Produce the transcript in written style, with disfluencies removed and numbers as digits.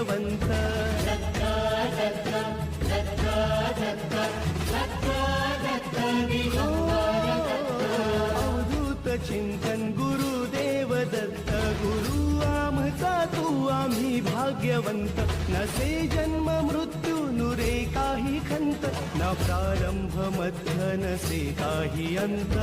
भाग्यवंत अवधूत चिंतन गुरुदेव दत्त गुरु आमचा तू आम्ही भाग्यवंत नसे जन्म मृत्यू नुरे काही खंत न प्रारंभ मध्य नसे काही अंत